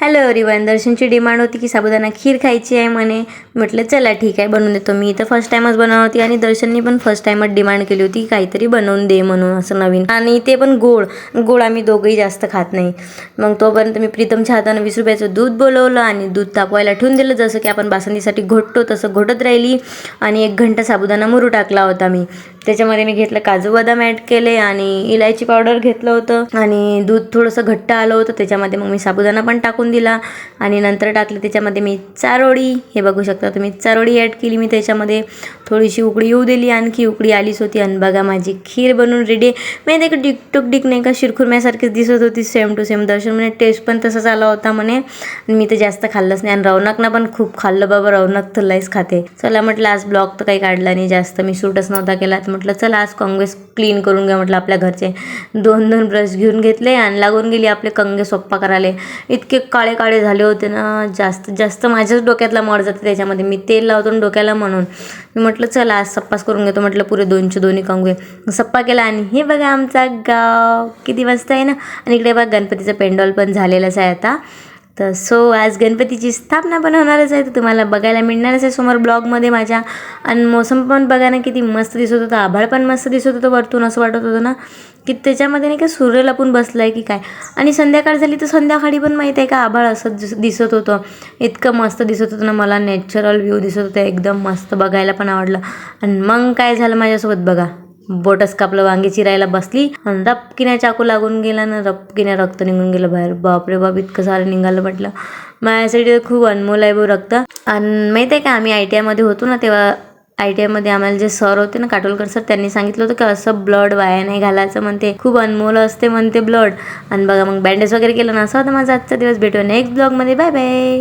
Hello everyone, दर्शनची demand होती की साबुदाणा खीर खायची आहे म्हणे. म्हटलं चला ठीक आहे, बनवून देतो. मी तर फर्स्ट टाईमच बनवत होती आणि दर्शननी पण फर्स्ट टाईमच डिमांड केली होती काहीतरी बनवून दे म्हणून, असं नवीन. आणि ते पण गोड आम्ही दोघंही जास्त खात नाही. मग तोपर्यंत मी प्रीतमच्या हातानं 20 रुपयाचं दूध बोलवलं आणि दूध तापवायला ठेवून दिलं, जसं की आपण बासुंदीसाठी घोटतो तसं घोटत राहिली. आणि 1 घंटा साबुदाणा मुरू टाकला होता मी. त्याच्यामध्ये मी घेतलं काजू बदाम ॲड केले आणि इलायची पावडर घेतलं होतं आणि दूध थोडंसं घट्ट आलं होतं. त्याच्यामध्ये मग मी साबुदाणा पण टाकून दिला आणि नंतर टाकले त्याच्यामध्ये मी चारोळी. हे बघू शकता तुम्ही, चारोळी ॲड केली मी त्याच्यामध्ये. थोडीशी उकळी येऊ दिली, आणखी उकळी आलीच होती आणि बघा माझी खीर बनवून रेडी आहे. मी नाही का डिक नाही का शिरखुरम्यासारखीच दिसत होती, सेम टू सेम. दर्शन म्हणे टेस्ट पण तसाच आला होता म्हणे. मी तर जास्त खाल्लंच नाही आणि रौनकनं पण खूप खाल्लं बाबा. रौनक तर लईच खाते. चला म्हटलं आज ब्लॉग तर काही काढला नाही जास्त, मी शूटच नव्हता केला. तर म्हटलं चला आज काँग्रेस क्लीन करून घ्या म्हटलं. आपल्या घरचे 2 ब्रश घेऊन घेतले आणि लागून गेली आपले कंगे सोप्पा करायला. इतके काळे काळे झाले होते ना, जास्त माझ्याच डोक्यातला मर जाते त्याच्यामध्ये. मी तेल लावतो डोक्याला म्हणून मी म्हटलं चला आज सप्पाच करून घेतो म्हटलं. पुरे 2चे 2 कंगे सप्पा केला. आणि हे बघा आमचा गाव किती मस्त आहे ना. आणि इकडे बघा गणपतीचं पेंडॉल पण झालेलंच आहे आता. तर आज गणपतीची स्थापना पण होणारच आहे, तर तुम्हाला बघायला मिळणारच आहे समोर ब्लॉगमध्ये माझ्या. आणि मोसम पण बघा ना किती मस्त दिसत होतं. आभाळ पण मस्त दिसत होतं वरतून. असं वाटत होतं ना की त्याच्यामध्ये नाही का सूर्य लपून बसला आहे की काय. आणि संध्याकाळ झाली तर संध्याकाळी पण माहीत आहे का आभाळ असं दिसत होतं. इतकं मस्त दिसत होतं ना, मला नॅचरल व्ह्यू दिसत होतं एकदम मस्त, बघायला पण आवडलं. आणि मग काय झालं माझ्यासोबत बघा, बोटच कापलं. वांगी चिरायला बसली आणि रपकिन्या चाकू लागून गेला ना, रपकिन्या रक्त निघून गेलं बाहेर. बापरे बाप, इतकं सारं निघालं म्हटलं. माझ्यासाठी खूप अनमोल आहे रक्त. आणि माहीत आहे का आम्ही ITI मध्ये होतो ना, तेव्हा ITI मध्ये आम्हाला जे सर होते ना, काटोलकर सर, त्यांनी सांगितलं होतं की असं ब्लड वाया नाही घालायचं म्हणते, खूप अनमोल असते म्हणते ब्लड. आणि बघा मग बँडेज वगैरे केलं ना. असं होतं माझा आजचा दिवस. भेटूया नेक्स्ट ब्लॉगमध्ये. Bye bye.